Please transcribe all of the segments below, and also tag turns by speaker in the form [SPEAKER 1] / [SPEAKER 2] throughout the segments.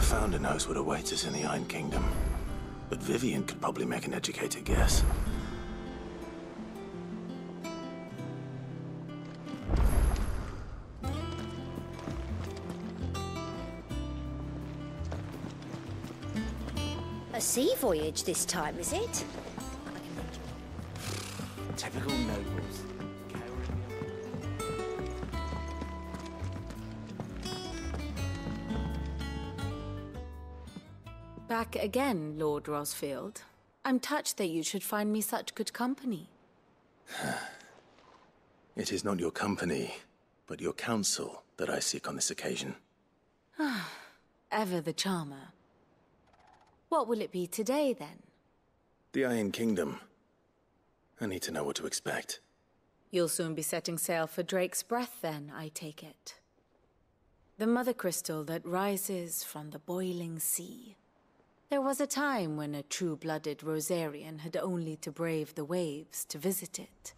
[SPEAKER 1] Founder knows what awaits us in the Iron Kingdom, but Vivian could probably make an educated guess.
[SPEAKER 2] A sea voyage this time, is it?
[SPEAKER 3] Typical nobles.
[SPEAKER 4] Back again, Lord Rosfield. I'm touched that you should find me such good company.
[SPEAKER 1] It is not your company, but your counsel that I seek on this occasion.
[SPEAKER 4] Ever the charmer. What will it be today, then?
[SPEAKER 1] The Iron Kingdom. I need to know what to expect.
[SPEAKER 4] You'll soon be setting sail for Drake's Breath, then, I take it. The mother crystal that rises from the boiling sea. There was a time when a true-blooded Rosarian had only to brave the waves to visit it.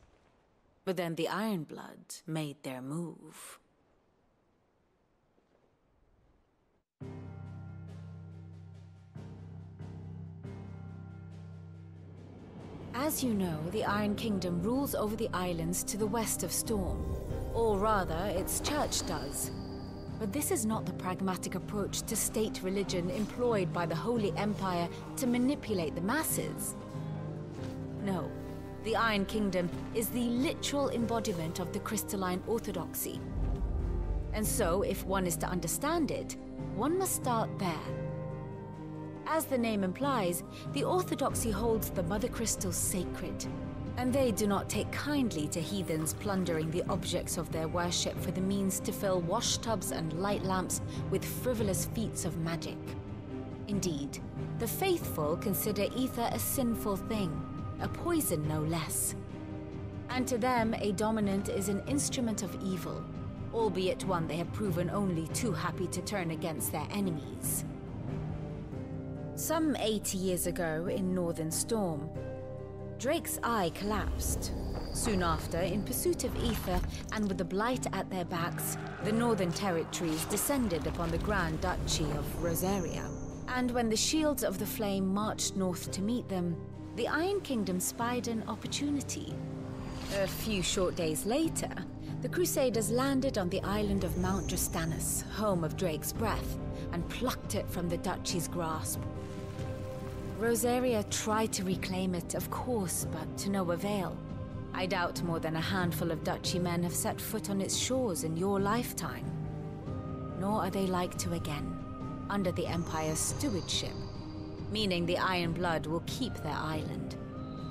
[SPEAKER 4] But then the Ironblood made their move. As you know, the Iron Kingdom rules over the islands to the west of Storm. Or rather, its church does. But this is not the pragmatic approach to state religion employed by the Holy Empire to manipulate the masses. No, the Iron Kingdom is the literal embodiment of the crystalline orthodoxy. And so, if one is to understand it, one must start there. As the name implies, the orthodoxy holds the mother crystals sacred, and they do not take kindly to heathens plundering the objects of their worship for the means to fill washtubs and light lamps with frivolous feats of magic. Indeed, the faithful consider ether a sinful thing, a poison no less. And to them, a dominant is an instrument of evil, albeit one they have proven only too happy to turn against their enemies. Some 80 years ago in Northern Storm, Drake's eye collapsed. Soon after, in pursuit of ether and with the Blight at their backs, the Northern Territories descended upon the Grand Duchy of Rosaria. And when the Shields of the Flame marched north to meet them, the Iron Kingdom spied an opportunity. A few short days later, the Crusaders landed on the island of Mount Drastanus, home of Drake's Breath, and plucked it from the Duchy's grasp. Rosaria tried to reclaim it, of course, but to no avail. I doubt more than a handful of Duchy men have set foot on its shores in your lifetime. Nor are they like to again, under the Empire's stewardship, meaning the Iron Blood will keep their island.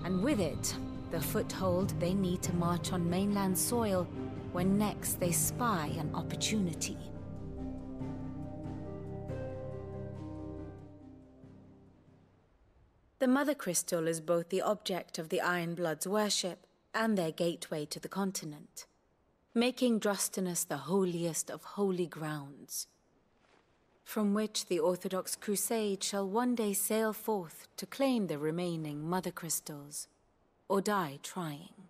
[SPEAKER 4] And with it, the foothold they need to march on mainland soil when next they spy an opportunity. The Mother Crystal is both the object of the Iron Blood's worship and their gateway to the continent, making Drastanus the holiest of holy grounds, from which the Orthodox Crusade shall one day sail forth to claim the remaining Mother Crystals, or die trying.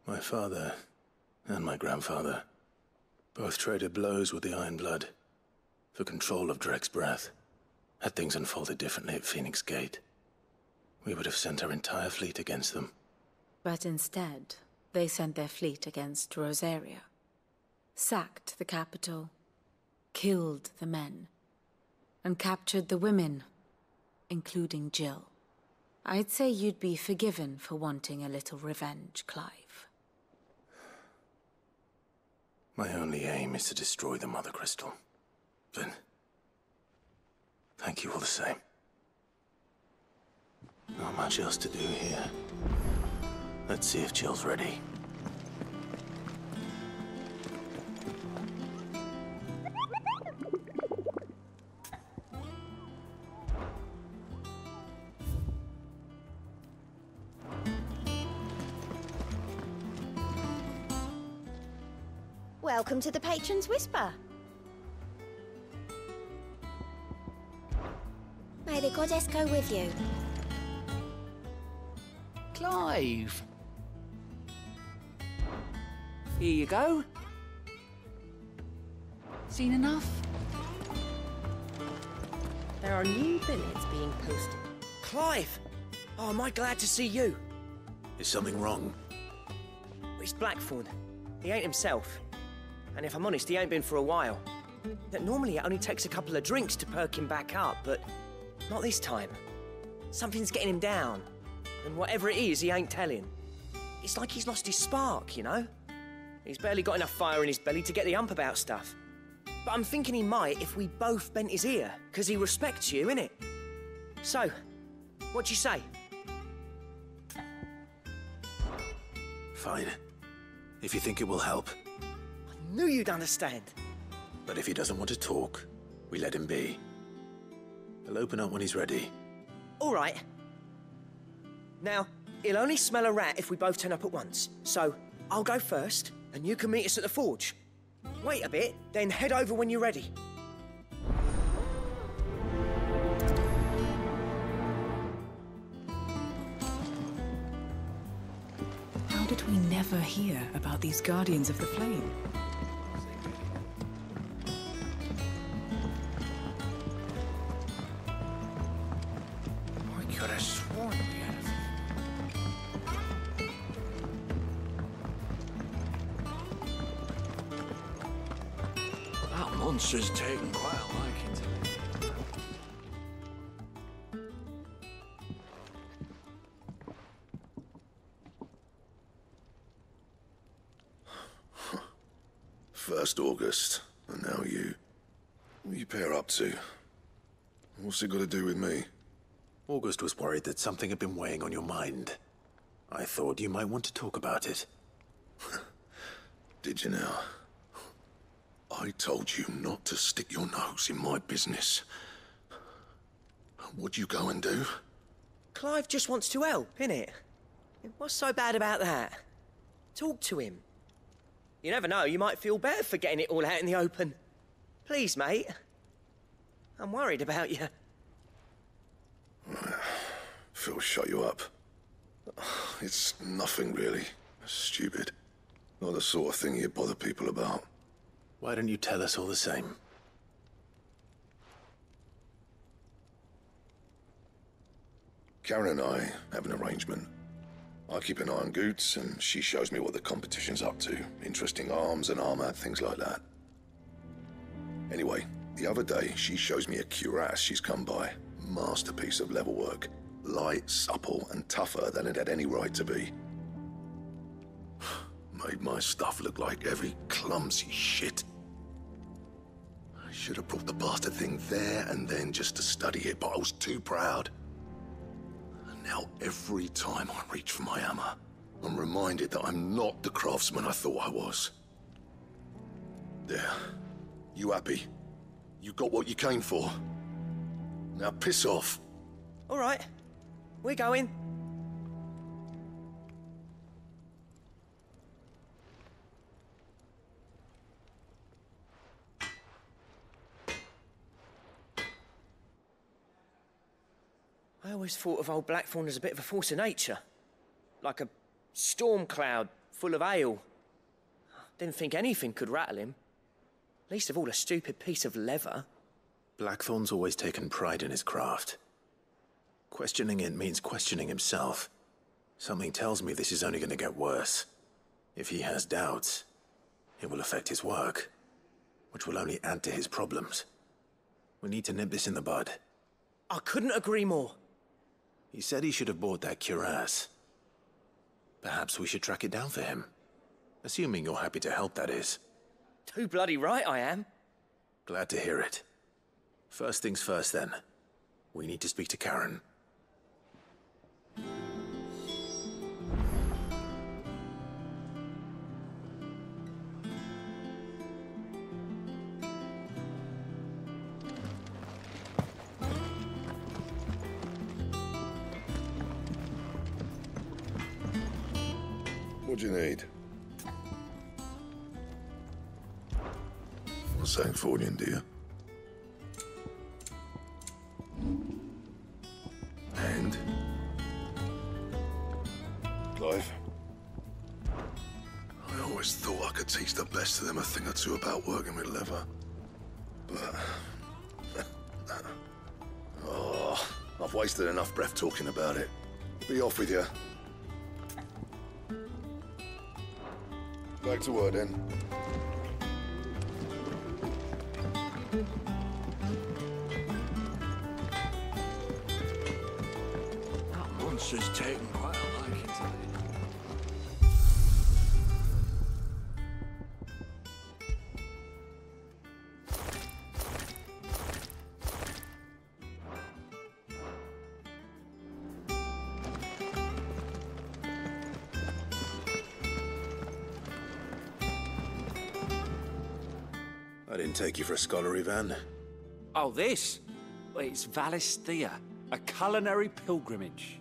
[SPEAKER 1] My father and my grandfather both traded blows with the Iron Blood for control of Drake's Breath. Had things unfolded differently at Phoenix Gate, we would have sent our entire fleet against them.
[SPEAKER 4] But instead, they sent their fleet against Rosaria, sacked the capital, killed the men, and captured the women, including Jill. I'd say you'd be forgiven for wanting a little revenge, Clive.
[SPEAKER 1] My only aim is to destroy the Mother Crystal. But thank you all the same. Not much else to do here. Let's see if Jill's ready.
[SPEAKER 2] Welcome to the Patron's Whisper. May the goddess go with you.
[SPEAKER 3] Clive! Here you go. Seen enough?
[SPEAKER 5] There are new billets being posted.
[SPEAKER 6] Clive! Oh, am I glad to see you?
[SPEAKER 1] Is something wrong?
[SPEAKER 6] It's Blackthorn. He ain't himself. And if I'm honest, he ain't been for a while. That normally it only takes a couple of drinks to perk him back up, but not this time. Something's getting him down. And whatever it is, he ain't telling. It's like he's lost his spark, you know? He's barely got enough fire in his belly to get the ump about stuff. But I'm thinking he might if we both bent his ear, because he respects you, innit? So, what do you say?
[SPEAKER 1] Fine. If you think it will help.
[SPEAKER 6] I knew you'd understand.
[SPEAKER 1] But if he doesn't want to talk, we let him be. He'll open up when he's ready.
[SPEAKER 6] All right. Now, he'll only smell a rat if we both turn up at once. So, I'll go first, and you can meet us at the forge. Wait a bit, then head over when you're ready.
[SPEAKER 7] How did we never hear about these Guardians of the Flame?
[SPEAKER 3] I could have sworn we had That monster's taken quite a liking to me.
[SPEAKER 8] First August, and now you. What are you pair up to? What's it got to do with me?
[SPEAKER 1] August was worried that something had been weighing on your mind. I thought you might want to talk about it.
[SPEAKER 8] Did you now? I told you not to stick your nose in my business. What'd you go and do?
[SPEAKER 6] Clive just wants to help, innit? What's so bad about that? Talk to him. You never know, you might feel better for getting it all out in the open. Please, mate. I'm worried about you.
[SPEAKER 8] Phil shut you up. It's nothing really. Stupid. Not the sort of thing you bother people about.
[SPEAKER 1] Why don't you tell us all the same?
[SPEAKER 8] Karen and I have an arrangement. I keep an eye on Goots, and she shows me what the competition's up to. Interesting arms and armor, things like that. Anyway, the other day, she shows me a cuirass she's come by. Masterpiece of level work. Light, supple, and tougher than it had any right to be. Made my stuff look like every clumsy shit. I should have brought the bastard thing there and then just to study it, but I was too proud. And now every time I reach for my hammer, I'm reminded that I'm not the craftsman I thought I was. There. You happy? You got what you came for. Now piss off.
[SPEAKER 6] All right. We're going. I always thought of old Blackthorn as a bit of a force of nature. Like a storm cloud full of hail. Didn't think anything could rattle him. Least of all a stupid piece of leather.
[SPEAKER 1] Blackthorn's always taken pride in his craft. Questioning it means questioning himself. Something tells me this is only going to get worse. If he has doubts, it will affect his work, which will only add to his problems. We need to nip this in the bud.
[SPEAKER 6] I couldn't agree more.
[SPEAKER 1] He said he should have bought that cuirass. Perhaps we should track it down for him. Assuming you're happy to help, that is.
[SPEAKER 6] Too bloody right I am.
[SPEAKER 1] Glad to hear it. First things first, then. We need to speak to Karen.
[SPEAKER 8] What do you need? What's that for you, dear? And? Clive? I always thought I could teach the best of them a thing or two about working with leather. But... I've wasted enough breath talking about it. Be off with you. Back to work then.
[SPEAKER 3] That monster's taken quite a liking to it.
[SPEAKER 1] I didn't take you for a scholarly van.
[SPEAKER 9] Oh, this? Well, it's Valisthea, a culinary pilgrimage.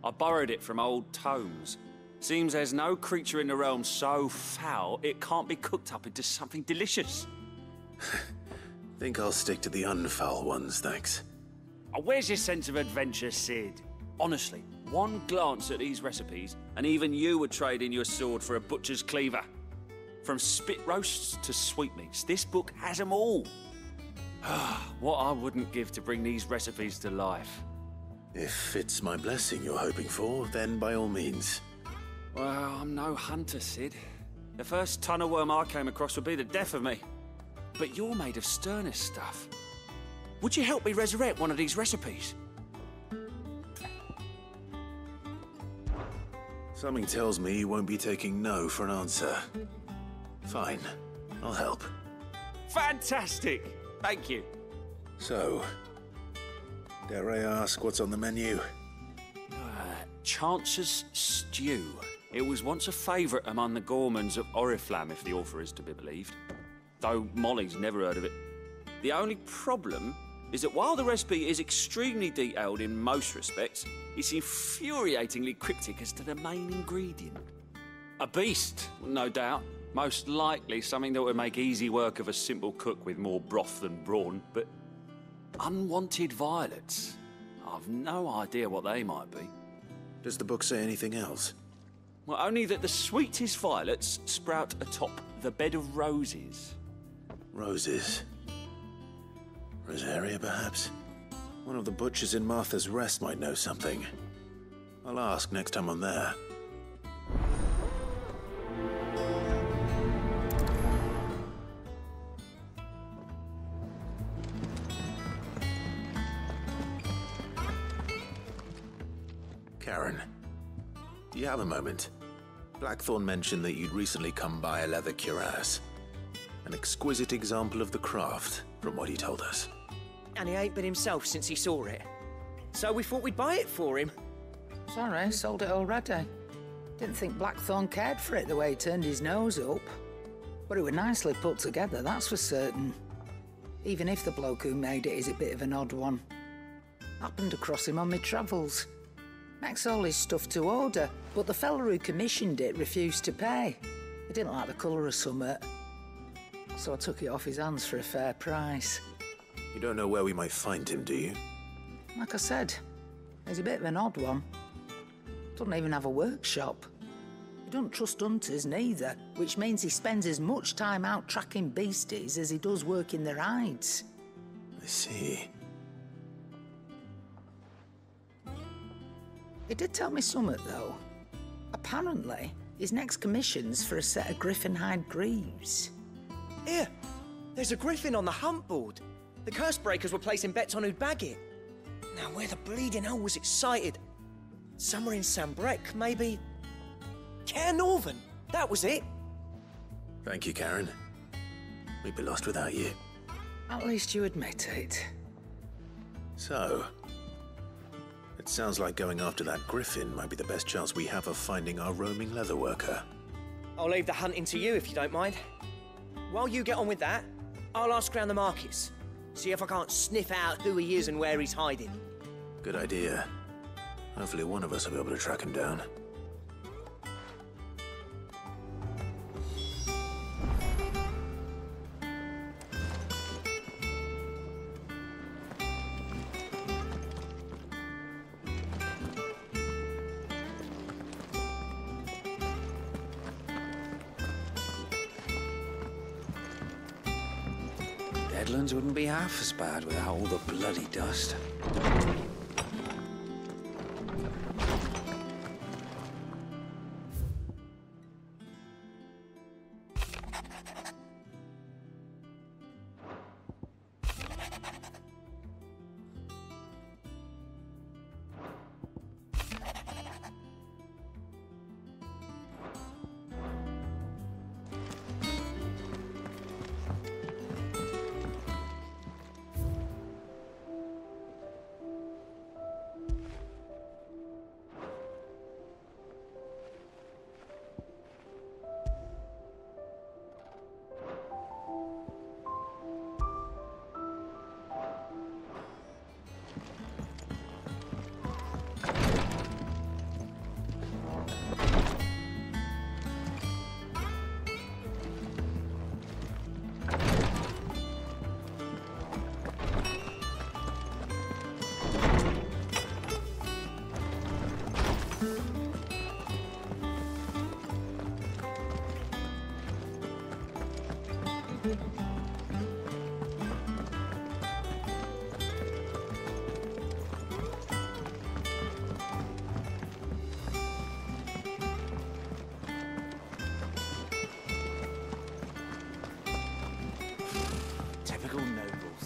[SPEAKER 9] I borrowed it from old tomes. Seems there's no creature in the realm so foul it can't be cooked up into something delicious.
[SPEAKER 1] Think I'll stick to the unfoul ones, thanks.
[SPEAKER 9] Oh, where's your sense of adventure, Sid? Honestly, one glance at these recipes, and even you would trade in your sword for a butcher's cleaver. From spit roasts to sweetmeats, this book has them all. What I wouldn't give to bring these recipes to life.
[SPEAKER 1] If it's my blessing you're hoping for, then by all means.
[SPEAKER 9] Well, I'm no hunter, Sid. The first tunnel worm I came across would be the death of me. But you're made of sterner stuff. Would you help me resurrect one of these recipes?
[SPEAKER 1] Something tells me you won't be taking no for an answer. Fine, I'll help.
[SPEAKER 9] Fantastic! Thank you.
[SPEAKER 1] So, dare I ask what's on the menu?
[SPEAKER 9] Chance's Stew. It was once a favourite among the gourmands of Oriflamme, if the author is to be believed. Though Molly's never heard of it. The only problem is that while the recipe is extremely detailed in most respects, it's infuriatingly cryptic as to the main ingredient. A beast, no doubt. Most likely something that would make easy work of a simple cook with more broth than brawn, but unwanted violets. I've no idea what they might be.
[SPEAKER 1] Does the book say anything else?
[SPEAKER 9] Well, only that the sweetest violets sprout atop the bed of roses.
[SPEAKER 1] Roses. Rosaria, perhaps? One of the butchers in Martha's Rest might know something. I'll ask next time I'm there. Karen, do you have a moment? Blackthorn mentioned that you'd recently come by a leather cuirass. An exquisite example of the craft, from what he told us.
[SPEAKER 6] And he ain't been himself since he saw it. So we thought we'd buy it for him.
[SPEAKER 5] Sorry, sold it already. Didn't think Blackthorn cared for it the way he turned his nose up. But it was nicely put together, that's for certain. Even if the bloke who made it is a bit of an odd one. Happened across him on my travels. Makes all his stuff to order, but the fella who commissioned it refused to pay. He didn't like the colour of summit. So I took it off his hands for a fair price.
[SPEAKER 1] You don't know where we might find him, do you?
[SPEAKER 5] Like I said, he's a bit of an odd one. Doesn't even have a workshop. He doesn't trust hunters neither, which means he spends as much time out tracking beasties as he does working their hides.
[SPEAKER 1] I see.
[SPEAKER 5] He did tell me something, though. Apparently, his next commission's for a set of griffin hide greaves.
[SPEAKER 6] Here, there's a griffin on the hunt board. The curse breakers were placing bets on who'd bag it. Now, where the bleeding hell was excited? Somewhere in Sambrec, maybe... Care Northern, that was it.
[SPEAKER 1] Thank you, Karen. We'd be lost without you.
[SPEAKER 5] At least you admit it.
[SPEAKER 1] So, it sounds like going after that griffin might be the best chance we have of finding our roaming leatherworker.
[SPEAKER 6] I'll leave the hunting to you if you don't mind. While you get on with that, I'll ask around the markets. See if I can't sniff out who he is and where he's hiding.
[SPEAKER 1] Good idea. Hopefully one of us will be able to track him down.
[SPEAKER 3] Deadlands wouldn't be half as bad without all the bloody dust. Typical nobles.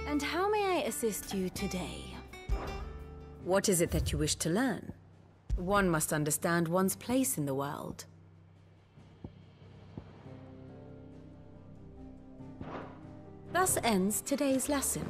[SPEAKER 4] And how may I assist you today?
[SPEAKER 10] What is it that you wish to learn?
[SPEAKER 4] One must understand one's place in the world. Thus ends today's lesson.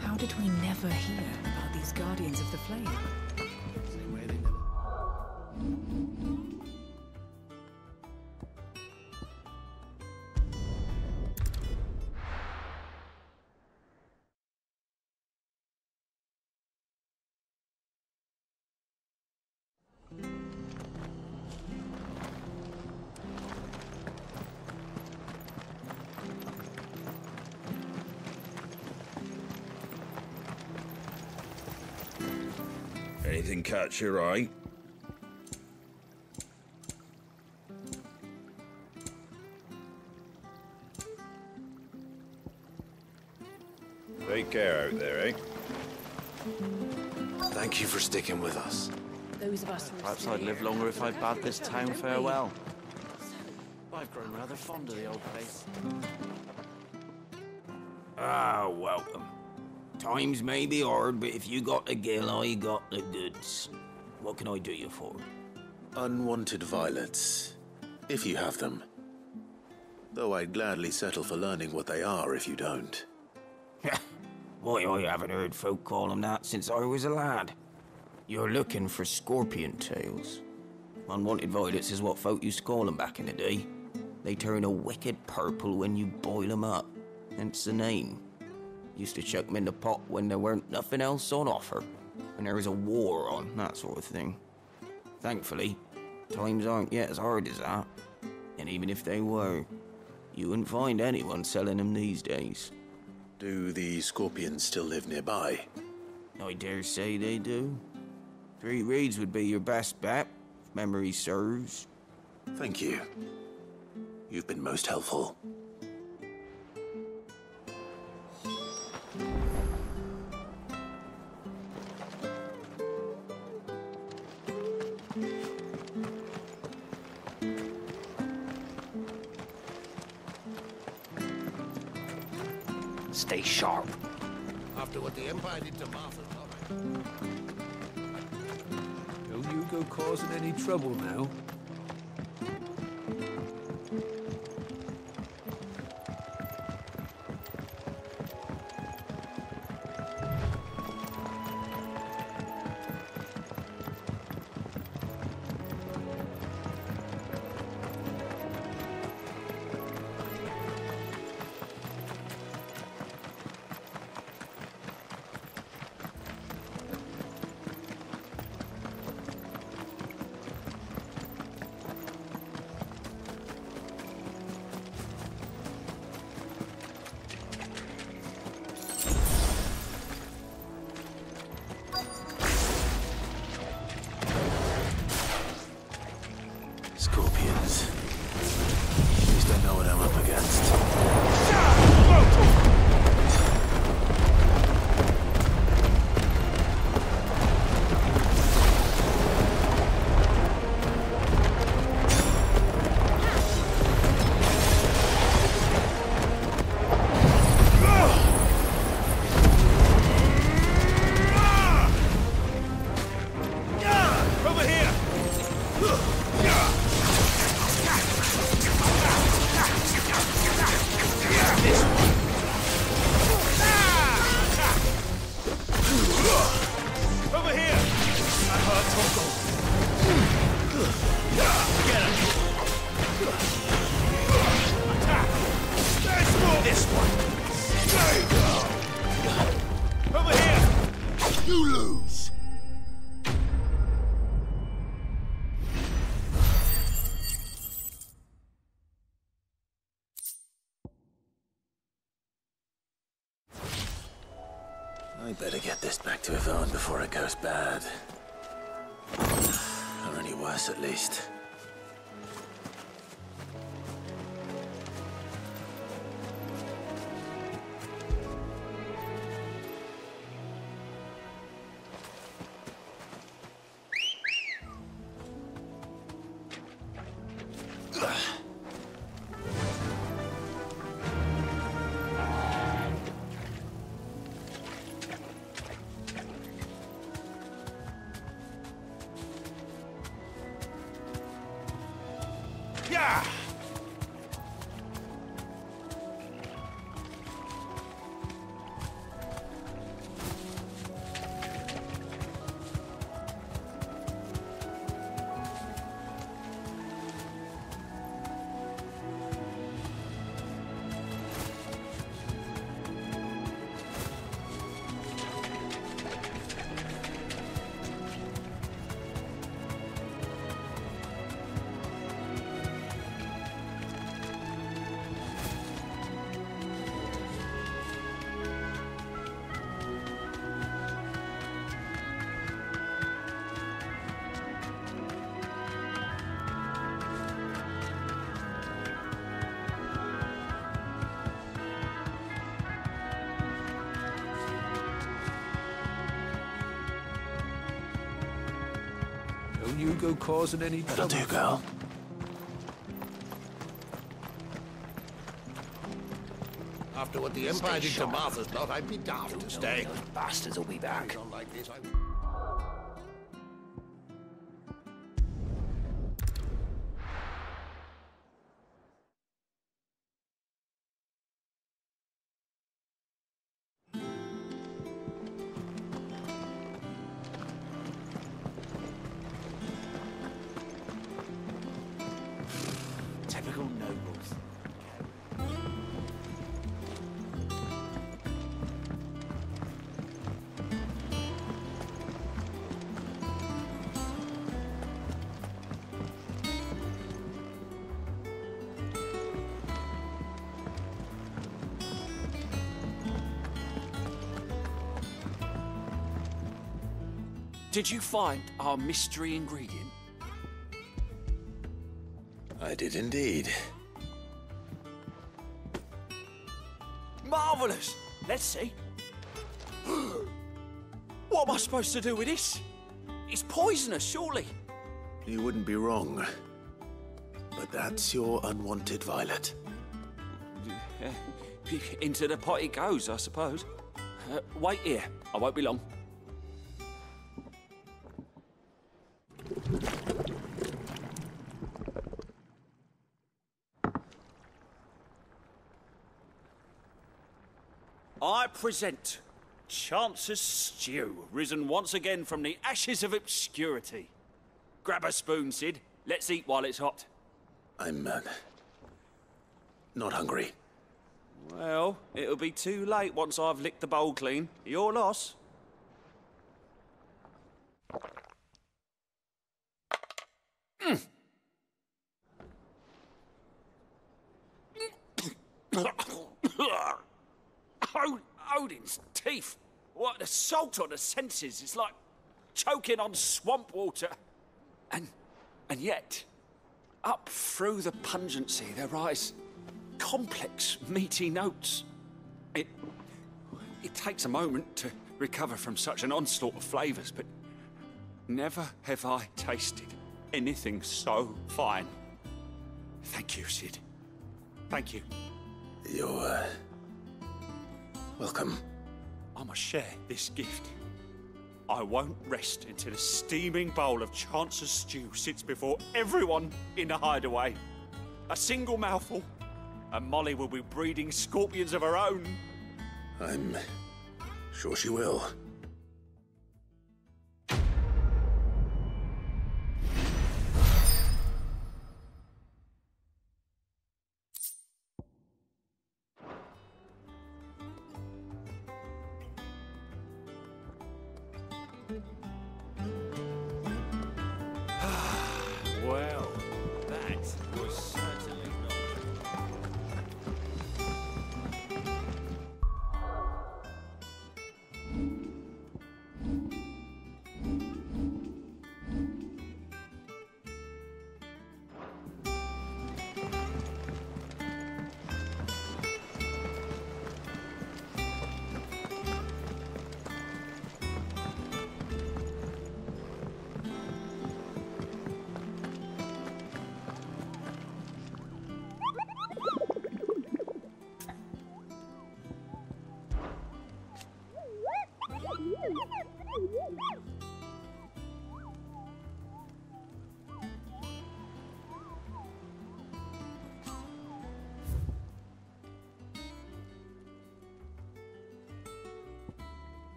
[SPEAKER 7] How did we never hear about these Guardians of the Flame?
[SPEAKER 11] Anything catch your eye? Take care out there, eh?
[SPEAKER 3] Thank you for sticking with us.
[SPEAKER 2] Those of us who
[SPEAKER 3] Perhaps I'd live longer if I bade this town farewell. I've grown rather fond of the old place.
[SPEAKER 12] Ah, welcome. Times may be hard, but if you got the gill, I got the goods. What can I do you for?
[SPEAKER 1] Unwanted violets, if you have them. Though I'd gladly settle for learning what they are if you don't.
[SPEAKER 12] Why, I haven't heard folk call them that since I was a lad. You're looking for scorpion tails. Unwanted violets is what folk used to call them back in the day. They turn a wicked purple when you boil them up, hence the name. Used to chuck them in the pot when there weren't nothing else on offer, when there was a war on, that sort of thing. Thankfully, times aren't yet as hard as that. And even if they were, you wouldn't find anyone selling them these days.
[SPEAKER 1] Do the scorpions still live nearby?
[SPEAKER 12] I dare say they do. 3 reeds would be your best bet, if memory serves.
[SPEAKER 1] Thank you. You've been most helpful.
[SPEAKER 3] Stay sharp.
[SPEAKER 8] After what the Empire did to Martha.
[SPEAKER 13] Don't you go causing any trouble now.
[SPEAKER 14] Over here! I heard Toko. Get him! Attack! There's more! This one! There you go! Over here! You lose!
[SPEAKER 1] I better get this back to Eikon before it goes bad. Or any worse, at least.
[SPEAKER 14] Yeah!
[SPEAKER 13] Don't you go causing any
[SPEAKER 1] That'll
[SPEAKER 13] trouble.
[SPEAKER 1] do, girl.
[SPEAKER 8] After what the Empire did to Martha's lot, I'd be daft to stay.
[SPEAKER 6] Those bastards will be back.
[SPEAKER 8] On like this,
[SPEAKER 6] Typical nobles.
[SPEAKER 9] Did you find our mystery ingredient?
[SPEAKER 1] I did indeed.
[SPEAKER 9] Marvellous! Let's see. What am I supposed to do with this? It's poisonous, surely.
[SPEAKER 1] You wouldn't be wrong. But that's your unwanted violet.
[SPEAKER 9] Into the pot it goes, I suppose. Wait here. I won't be long. I present Chance's Stew, risen once again from the ashes of obscurity. Grab a spoon, Sid. Let's eat while it's hot.
[SPEAKER 1] I'm, not hungry.
[SPEAKER 9] Well, it'll be too late once I've licked the bowl clean. Your loss. Odin's teeth. What an assault on the senses. It's like choking on swamp water. And yet, up through the pungency, there rise complex, meaty notes. It takes a moment to recover from such an onslaught of flavours, but never have I tasted anything so fine. Thank you, Sid. Thank you.
[SPEAKER 1] You're, welcome.
[SPEAKER 9] I must share this gift. I won't rest until a steaming bowl of Chance's stew sits before everyone in the hideaway. A single mouthful, and Molly will be breeding scorpions of her own.
[SPEAKER 1] I'm sure she will.
[SPEAKER 14] Well, that was certainly not.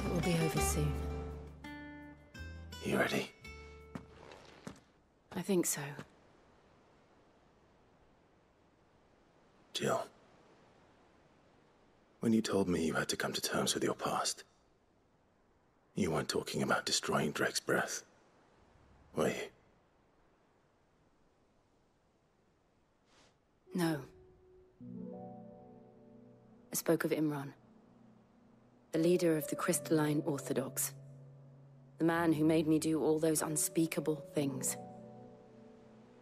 [SPEAKER 4] It will be over soon.
[SPEAKER 1] You ready?
[SPEAKER 4] I think so.
[SPEAKER 1] Jill. When you told me you had to come to terms with your past, you weren't talking about destroying Drake's breath, were you?
[SPEAKER 4] No. I spoke of Imran, the leader of the Crystalline Orthodox. The man who made me do all those unspeakable things.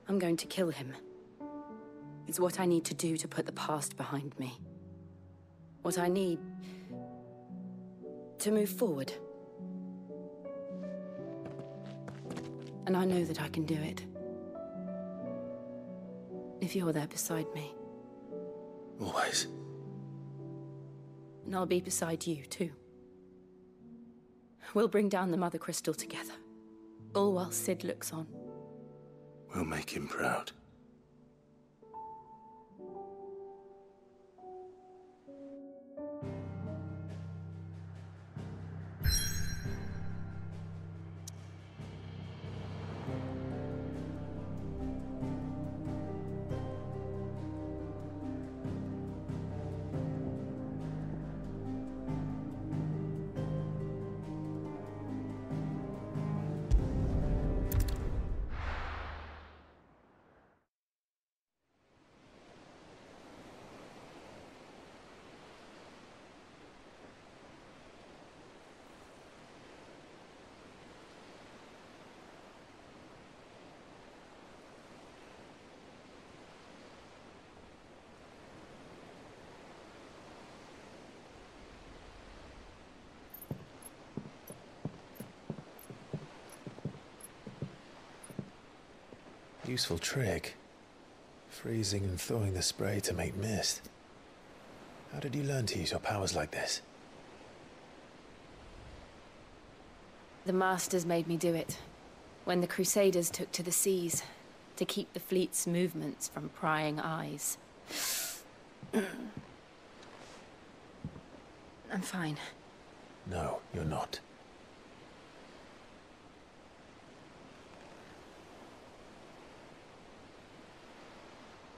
[SPEAKER 4] I'm going to kill him. It's what I need to do to put the past behind me. What I need to move forward. And I know that I can do it. If you're there beside me.
[SPEAKER 1] Always.
[SPEAKER 4] And I'll be beside you, too. We'll bring down the Mother Crystal together. All while Sid looks on.
[SPEAKER 1] We'll make him proud. Useful trick. Freezing and thawing the spray to make mist. How did you learn to use your powers like this?
[SPEAKER 4] The Masters made me do it. When the Crusaders took to the seas, to keep the fleet's movements from prying eyes. I'm fine.
[SPEAKER 1] No, you're not.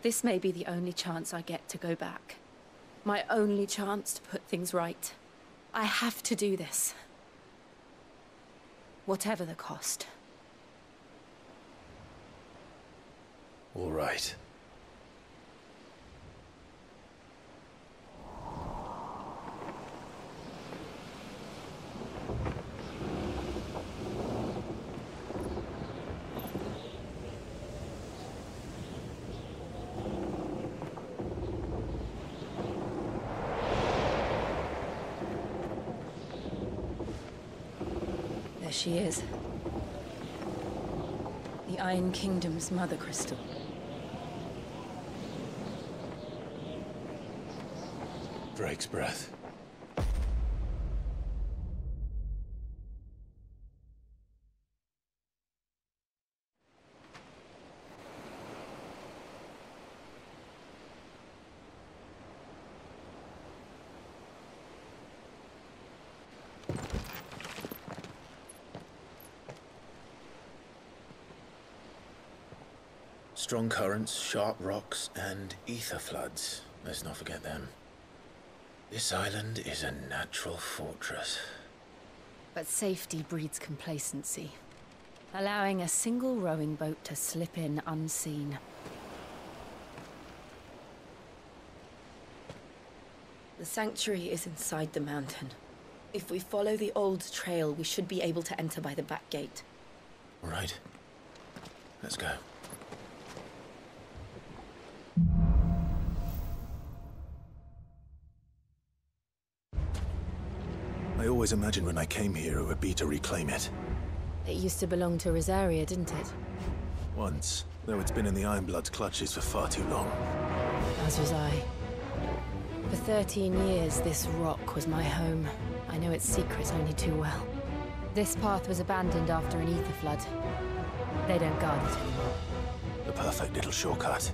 [SPEAKER 4] This may be the only chance I get to go back. My only chance to put things right. I have to do this. Whatever the cost.
[SPEAKER 1] All right.
[SPEAKER 10] There she is. The Iron Kingdom's mother crystal.
[SPEAKER 1] Drake's breath. Strong currents, sharp rocks, and ether floods. Let's not forget them. This island is a natural fortress.
[SPEAKER 4] But safety breeds complacency, allowing a single rowing boat to slip in unseen.
[SPEAKER 10] The sanctuary is inside the mountain. If we follow the old trail, we should be able to enter by the back gate.
[SPEAKER 1] All right. Let's go. I always imagined when I came here it would be to reclaim it.
[SPEAKER 10] It used to belong to Rosaria, didn't it?
[SPEAKER 1] Once, though it's been in the Ironblood's clutches for far too long.
[SPEAKER 10] As was I. For 13 years, this rock was my home. I know its secrets only too well.
[SPEAKER 4] This path was abandoned after an ether flood. They don't guard it anymore.
[SPEAKER 1] The perfect little shortcut.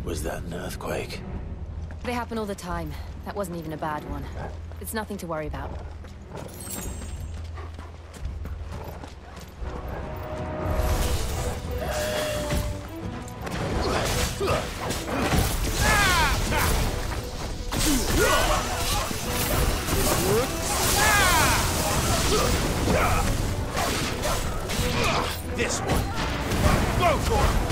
[SPEAKER 1] Was that an earthquake?
[SPEAKER 4] They happen all the time. That wasn't even a bad one. It's nothing to worry about.
[SPEAKER 14] This one. Go for it.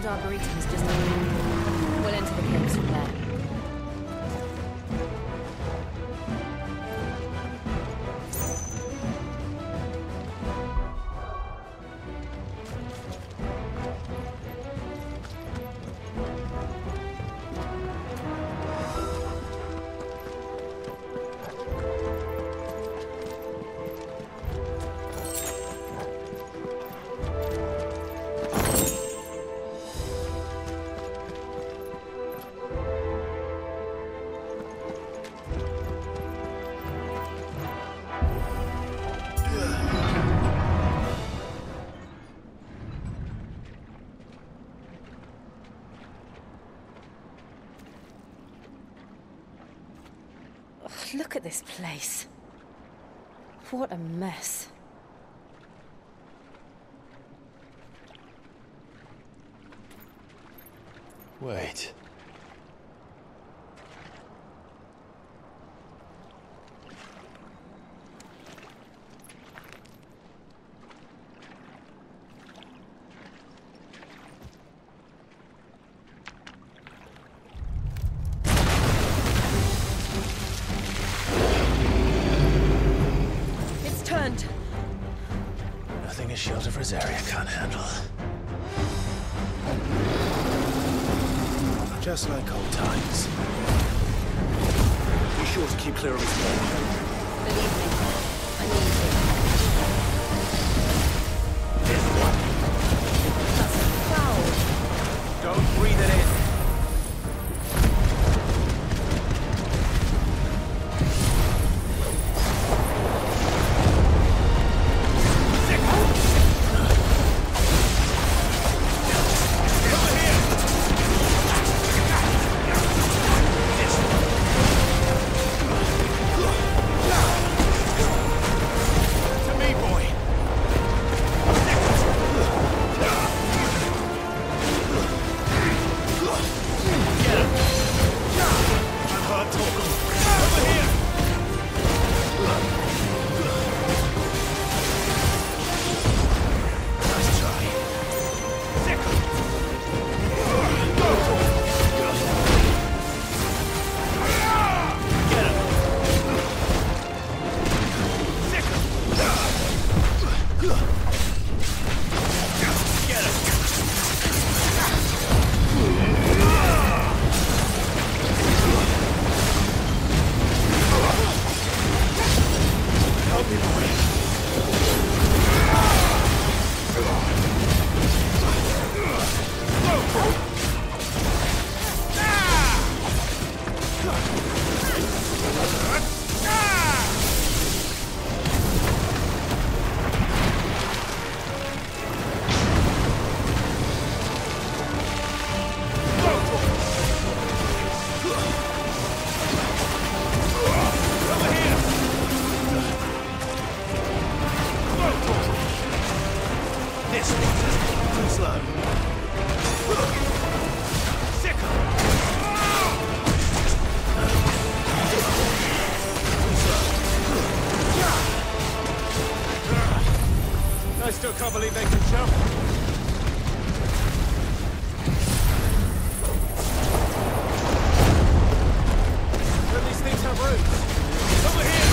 [SPEAKER 4] Old Arboretum is just up there. We'll enter the caves from there. Look at this place. What a mess.
[SPEAKER 1] Wait. Nothing a shield of Rosaria can't handle. Just like old times.
[SPEAKER 6] Be sure to keep clear of his wall.
[SPEAKER 2] Believe me, I need you.
[SPEAKER 6] This one.
[SPEAKER 2] That's foul.
[SPEAKER 6] Don't breathe it in.
[SPEAKER 14] still can't believe they can jump. Don't these things have roots? Over here!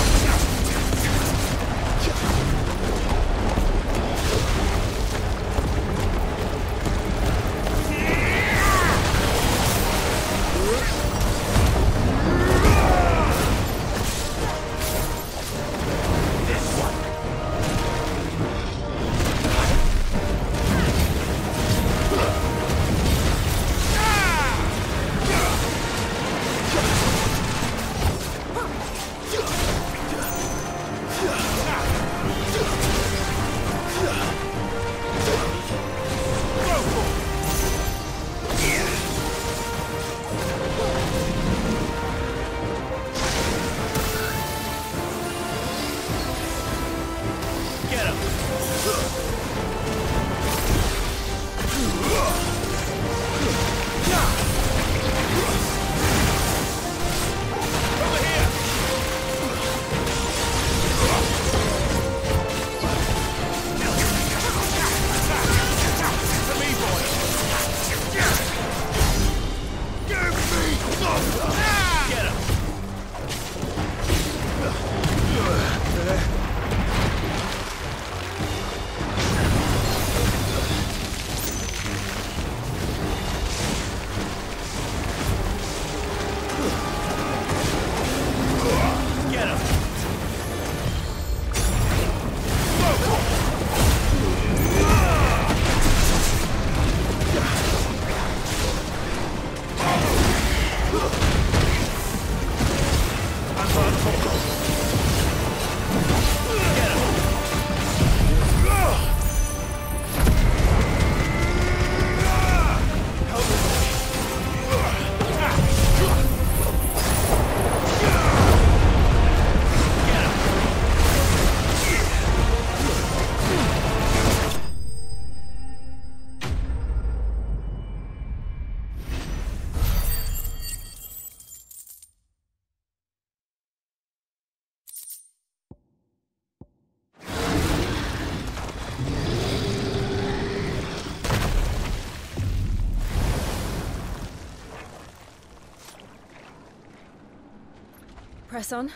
[SPEAKER 2] Press on.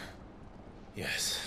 [SPEAKER 1] Yes.